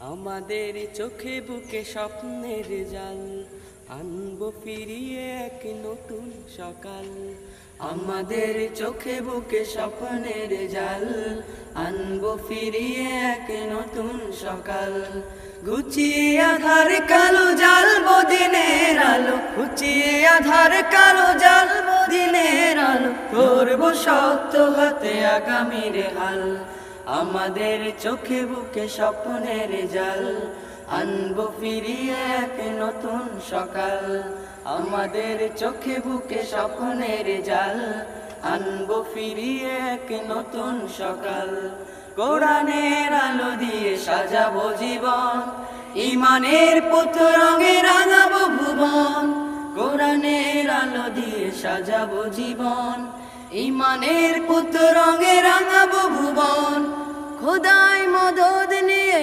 আমাদের চোখে বুকে স্বপ্নের জাল, আনবো ফিরিয়ে এক নতুন সকাল। আমাদের চোখে বুকে স্বপ্নের জাল, আনবো ফিরিয়ে এক নতুন সকাল। ঘুচিয়ে আধার কালো জ্বালবো দিনের আলো, ঘুচিয়ে আধার কালো জ্বালবো দিনের আলো। ধরবো শক্ত হাতে আগামীর হাল। আমাদের চোখে বুকে স্বপ্নের জাল, আনবো ফিরিয়ে এক নতুন সকাল। আমাদের চোখে বুকে স্বপ্নের জাল, আনবো ফিরিয়ে এক নতুন সকাল। কোরআনের আলো দিয়ে সাজাবো জীবন, ঈমানের পুত রঙে রাঙাবো ভুবন। কোরআনের আলো দিয়ে সাজাবো জীবন, ঈমানের পুত রঙে রাঙাবো ভুবন। খোদাই মদদ নিয়ে